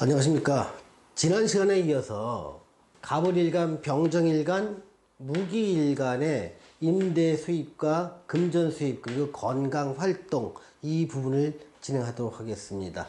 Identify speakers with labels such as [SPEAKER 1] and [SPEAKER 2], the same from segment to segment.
[SPEAKER 1] 안녕하십니까. 지난 시간에 이어서 갑을일간, 병정일간, 무기일간의 임대 수입과 금전 수입 그리고 건강 활동 이 부분을 진행하도록 하겠습니다.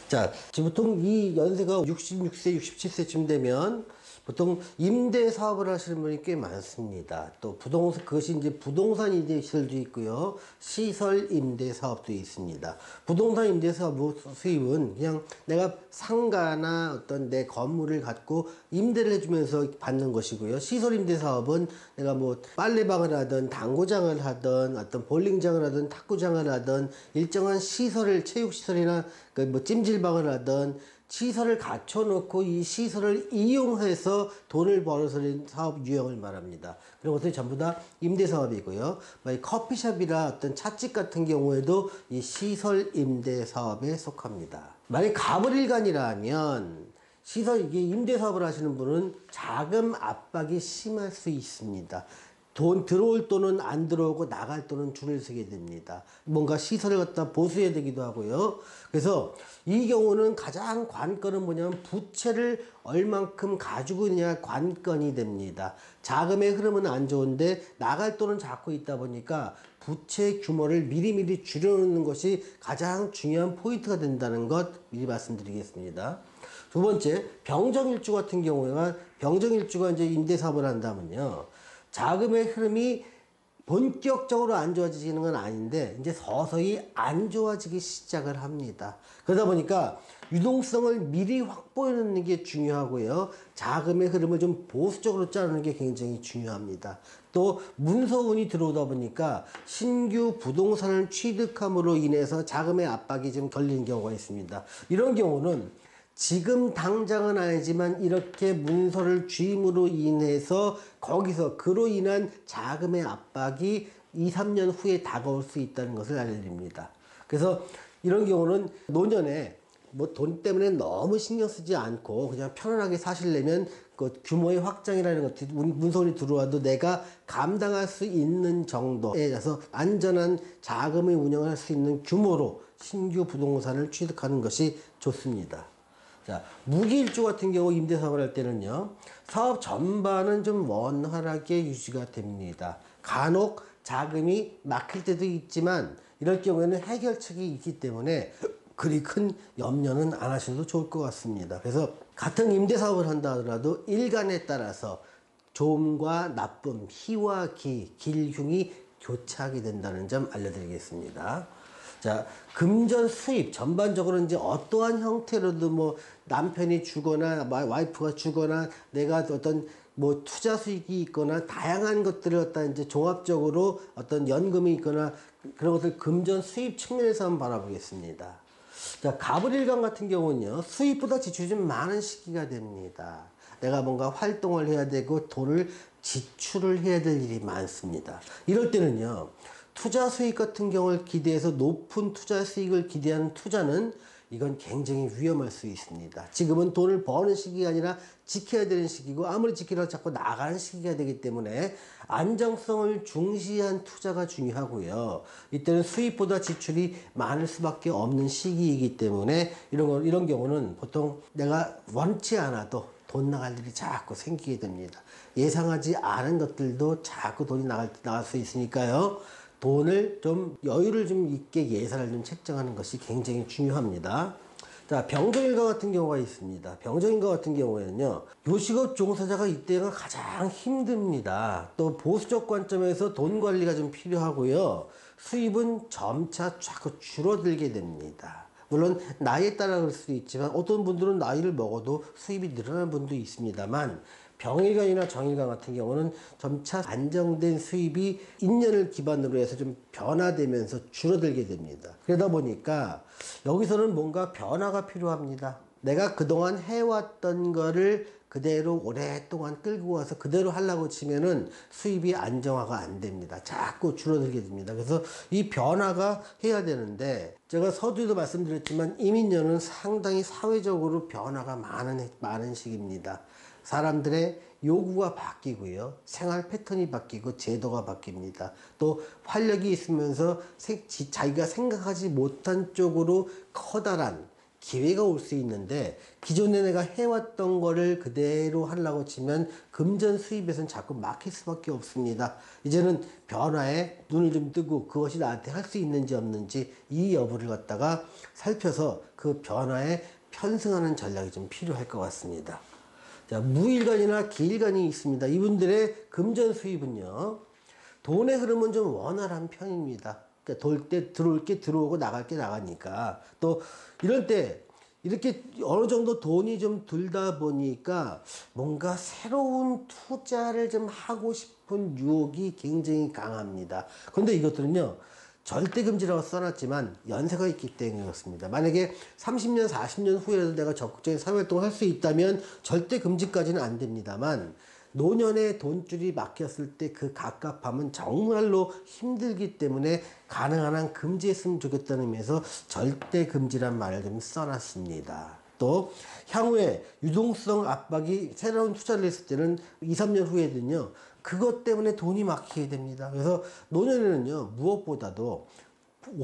[SPEAKER 1] 자, 지금 보통 이 연세가 66세, 67세쯤 되면 보통 임대 사업을 하시는 분이 꽤 많습니다. 또 부동산, 그것이 이제 부동산 임대 시설도 있고요. 시설 임대 사업도 있습니다. 부동산 임대 사업 수입은 그냥 내가 상가나 어떤 내 건물을 갖고 임대를 해주면서 받는 것이고요. 시설 임대 사업은 내가 뭐 빨래방을 하든 당구장을 하든 어떤 볼링장을 하든 탁구장을 하든 일정한 시설을 체육시설이나 그 뭐 찜질방을 하든 시설을 갖춰놓고 이 시설을 이용해서 돈을 벌어서는 사업 유형을 말합니다. 그런 것들이 전부 다 임대 사업이고요. 커피숍이나 어떤 찻집 같은 경우에도 이 시설 임대 사업에 속합니다. 만약 갑을일간이라면 시설 이게 임대 사업을 하시는 분은 자금 압박이 심할 수 있습니다. 돈 들어올 돈은 안 들어오고 나갈 돈은 줄을 서게 됩니다. 뭔가 시설을 갖다 보수해야 되기도 하고요. 그래서 이 경우는 가장 관건은 뭐냐면 부채를 얼만큼 가지고 있느냐 관건이 됩니다. 자금의 흐름은 안 좋은데 나갈 돈은 자꾸 있다 보니까 부채 규모를 미리미리 줄여놓는 것이 가장 중요한 포인트가 된다는 것 미리 말씀드리겠습니다. 두 번째, 병정일주 같은 경우에는 병정일주가 이제 임대사업을 한다면요. 자금의 흐름이 본격적으로 안 좋아지는 건 아닌데 이제 서서히 안 좋아지기 시작을 합니다. 그러다 보니까 유동성을 미리 확보해 놓는 게 중요하고요. 자금의 흐름을 좀 보수적으로 짜는 게 굉장히 중요합니다. 또 문서운이 들어오다 보니까 신규 부동산을 취득함으로 인해서 자금의 압박이 좀 걸리는 경우가 있습니다. 이런 경우는 지금 당장은 아니지만 이렇게 문서를 쥐임으로 인해서 거기서 그로 인한 자금의 압박이 2, 3년 후에 다가올 수 있다는 것을 알려드립니다. 그래서 이런 경우는 노년에 뭐 돈 때문에 너무 신경 쓰지 않고 그냥 편안하게 사시려면 그 규모의 확장이라는 것들이 문서운이 들어와도 내가 감당할 수 있는 정도에 가서 안전한 자금의 운영을 할 수 있는 규모로 신규 부동산을 취득하는 것이 좋습니다. 자, 무기일주 같은 경우 임대사업을 할 때는요, 사업 전반은 좀 원활하게 유지가 됩니다. 간혹 자금이 막힐 때도 있지만, 이럴 경우에는 해결책이 있기 때문에 그리 큰 염려는 안 하셔도 좋을 것 같습니다. 그래서 같은 임대사업을 한다 하더라도 일간에 따라서 좋음과 나쁨, 희와 기, 길흉이 교차하게 된다는 점 알려드리겠습니다. 자, 금전 수입 전반적으로 이제 어떠한 형태로도 뭐 남편이 주거나 와이프가 주거나 내가 어떤 뭐 투자 수익이 있거나 다양한 것들을 갖다 이제 종합적으로 어떤 연금이 있거나 그런 것들 금전 수입 측면에서 한번 바라보겠습니다. 자, 갑을일간 같은 경우는요, 수입보다 지출이 좀 많은 시기가 됩니다. 내가 뭔가 활동을 해야 되고 돈을 지출을 해야 될 일이 많습니다. 이럴 때는요, 투자 수익 같은 경우를 기대해서 높은 투자 수익을 기대하는 투자는 이건 굉장히 위험할 수 있습니다. 지금은 돈을 버는 시기가 아니라 지켜야 되는 시기고 아무리 지키려고 자꾸 나가는 시기가 되기 때문에 안정성을 중시한 투자가 중요하고요. 이때는 수입보다 지출이 많을 수밖에 없는 시기이기 때문에 이런 경우는 보통 내가 원치 않아도 돈 나갈 일이 자꾸 생기게 됩니다. 예상하지 않은 것들도 자꾸 돈이 나갈 수 있으니까요. 돈을 좀 여유를 좀 있게 예산을 좀 책정하는 것이 굉장히 중요합니다. 자, 병정일가 같은 경우가 있습니다. 병정일가 같은 경우에는요, 요식업 종사자가 이때가 가장 힘듭니다. 또 보수적 관점에서 돈 관리가 좀 필요하고요. 수입은 점차 자꾸 줄어들게 됩니다. 물론 나이에 따라 그럴 수도 있지만 어떤 분들은 나이를 먹어도 수입이 늘어나는 분도 있습니다만 병일간이나 정일간 같은 경우는 점차 안정된 수입이 인연을 기반으로 해서 좀 변화되면서 줄어들게 됩니다. 그러다 보니까 여기서는 뭔가 변화가 필요합니다. 내가 그동안 해왔던 거를 그대로 오랫동안 끌고 와서 그대로 하려고 치면은 수입이 안정화가 안 됩니다. 자꾸 줄어들게 됩니다. 그래서 이 변화가 해야 되는데 제가 서두에도 말씀드렸지만 이민년은 상당히 사회적으로 변화가 많은 시기입니다. 사람들의 요구가 바뀌고요. 생활 패턴이 바뀌고 제도가 바뀝니다. 또 활력이 있으면서 자기가 생각하지 못한 쪽으로 커다란 기회가 올 수 있는데 기존에 내가 해왔던 거를 그대로 하려고 치면 금전 수입에서는 자꾸 막힐 수밖에 없습니다. 이제는 변화에 눈을 좀 뜨고 그것이 나한테 할 수 있는지 없는지 이 여부를 갖다가 살펴서 그 변화에 편승하는 전략이 좀 필요할 것 같습니다. 자, 무일간이나 기일간이 있습니다. 이분들의 금전 수입은요, 돈의 흐름은 좀 원활한 편입니다. 그러니까 돌 때 들어올 게 들어오고 나갈 게 나가니까. 또 이럴 때 이렇게 어느 정도 돈이 좀 들다 보니까 뭔가 새로운 투자를 좀 하고 싶은 유혹이 굉장히 강합니다. 그런데 이것들은요, 절대금지라고 써놨지만 연세가 있기 때문에 그렇습니다. 만약에 30년, 40년 후에도 내가 적극적인 사회활동을 할 수 있다면 절대금지까지는 안 됩니다만, 노년에 돈줄이 막혔을 때 그 갑갑함은 정말로 힘들기 때문에 가능한 한 금지했으면 좋겠다는 의미에서 절대금지란 말을 좀 써놨습니다. 또 향후에 유동성 압박이 새로운 투자를 했을 때는 2, 3년 후에는요, 그것 때문에 돈이 막히게 됩니다. 그래서 노년에는요, 무엇보다도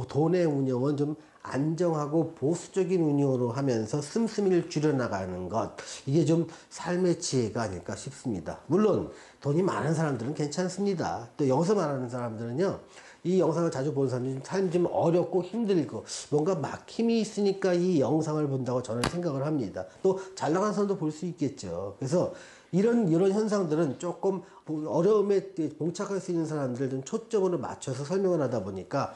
[SPEAKER 1] 돈의 운영은 좀 안정하고 보수적인 운영으로 하면서 씀씀이를 줄여나가는 것, 이게 좀 삶의 지혜가 아닐까 싶습니다. 물론 돈이 많은 사람들은 괜찮습니다. 또 여기서 말하는 사람들은요, 이 영상을 자주 보는 사람들은 삶이 좀 어렵고 힘들고 뭔가 막힘이 있으니까 이 영상을 본다고 저는 생각을 합니다. 또 잘 나가는 사람도 볼 수 있겠죠. 그래서 이런 현상들은 조금 어려움에 봉착할 수 있는 사람들 좀 초점으로 맞춰서 설명을 하다 보니까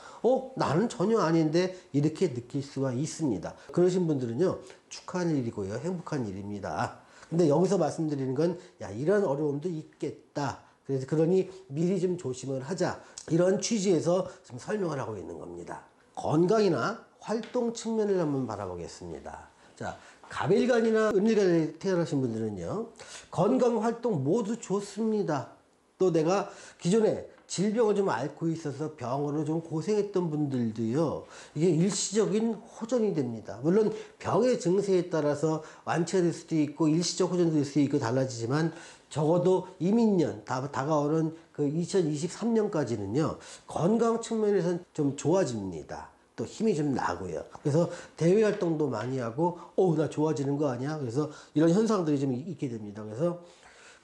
[SPEAKER 1] 나는 전혀 아닌데 이렇게 느낄 수가 있습니다. 그러신 분들은요, 축하할 일이고요, 행복한 일입니다. 근데 여기서 말씀드리는 건, 야, 이런 어려움도 있겠다. 그래서 그러니 미리 좀 조심을 하자. 이런 취지에서 좀 설명을 하고 있는 겁니다. 건강이나 활동 측면을 한번 바라보겠습니다. 자, 갑일간이나 은일간에 태어나신 분들은요, 건강 활동 모두 좋습니다. 또 내가 기존에 질병을 좀 앓고 있어서 병으로 좀 고생했던 분들도요, 이게 일시적인 호전이 됩니다. 물론 병의 증세에 따라서 완치가 될 수도 있고 일시적 호전도 될 수도 있고 달라지지만, 적어도 이민년 다가오는 그 2023년까지는요 건강 측면에서는 좀 좋아집니다. 또 힘이 좀 나고요. 그래서 대외 활동도 많이 하고 나 좋아지는 거 아니야? 그래서 이런 현상들이 좀 있게 됩니다. 그래서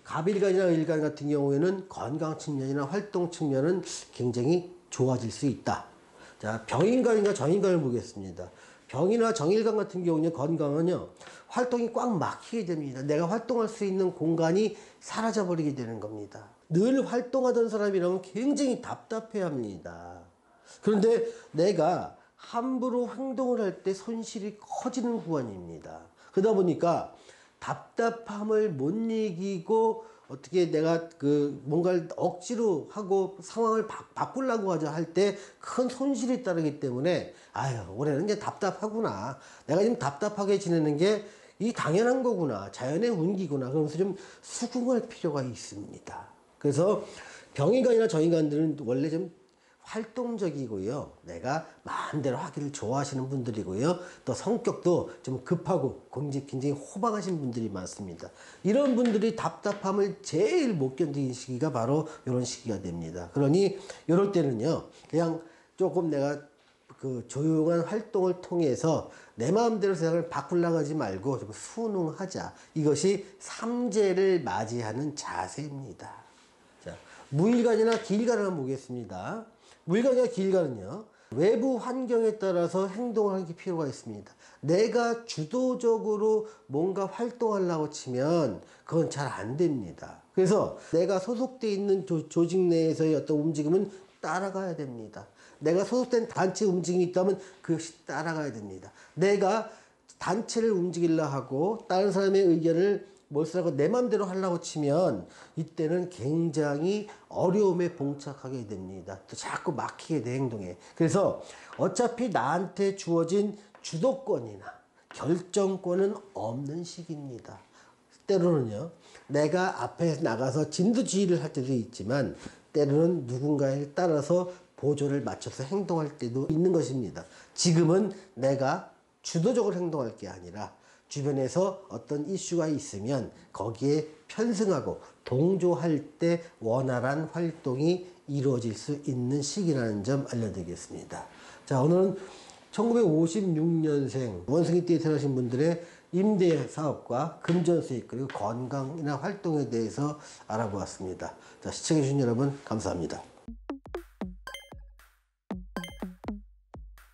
[SPEAKER 1] 갑일간이나 을간 같은 경우에는 건강 측면이나 활동 측면은 굉장히 좋아질 수 있다. 자, 병인간인가 정인간을 보겠습니다. 병이나 정일간 같은 경우는 건강은요, 활동이 꽉 막히게 됩니다. 내가 활동할 수 있는 공간이 사라져 버리게 되는 겁니다. 늘 활동하던 사람이라면 굉장히 답답해 합니다. 그런데 내가 함부로 행동을 할 때 손실이 커지는 구간입니다. 그러다 보니까 답답함을 못 이기고 어떻게 내가 뭔가를 억지로 하고 상황을 바꾸려고 하자 할 때 큰 손실이 따르기 때문에, 올해는 이제 답답하구나. 내가 지금 답답하게 지내는 게 이 당연한 거구나. 자연의 운기구나. 그러면서 좀 수긍할 필요가 있습니다. 그래서 병인간이나 정인간들은 원래 좀 활동적이고요, 내가 마음대로 하기를 좋아하시는 분들이고요, 또 성격도 좀 급하고 굉장히 호방하신 분들이 많습니다. 이런 분들이 답답함을 제일 못 견디는 시기가 바로 이런 시기가 됩니다. 그러니 이럴 때는요, 그냥 조금 내가 조용한 활동을 통해서 내 마음대로 세상을 바꾸려고 하지 말고 좀 순응하자. 이것이 삼재를 맞이하는 자세입니다. 자, 무일간이나 기일간을 한번 보겠습니다. 무일간이나 기일간은요, 외부 환경에 따라서 행동을 하는 게 필요가 있습니다. 내가 주도적으로 뭔가 활동하려고 치면 그건 잘 안 됩니다. 그래서 내가 소속되어 있는 조직 내에서의 어떤 움직임은 따라가야 됩니다. 내가 소속된 단체 움직임이 있다면 그것이 따라가야 됩니다. 내가 단체를 움직이려 하고 다른 사람의 의견을 뭘쓰라고 내 맘대로 하려고 치면 이때는 굉장히 어려움에 봉착하게 됩니다. 또 자꾸 막히게 돼, 행동에. 그래서 어차피 나한테 주어진 주도권이나 결정권은 없는 시기입니다. 때로는요, 내가 앞에 나가서 진두지휘를 할 때도 있지만 때로는 누군가에 따라서 보조를 맞춰서 행동할 때도 있는 것입니다. 지금은 내가 주도적으로 행동할 게 아니라 주변에서 어떤 이슈가 있으면 거기에 편승하고 동조할 때 원활한 활동이 이루어질 수 있는 시기라는 점 알려드리겠습니다. 자, 오늘은 1956년생 원숭이 띠에 태어나신 분들의 임대 사업과 금전 수익 그리고 건강이나 활동에 대해서 알아보았습니다. 자, 시청해주신 여러분 감사합니다.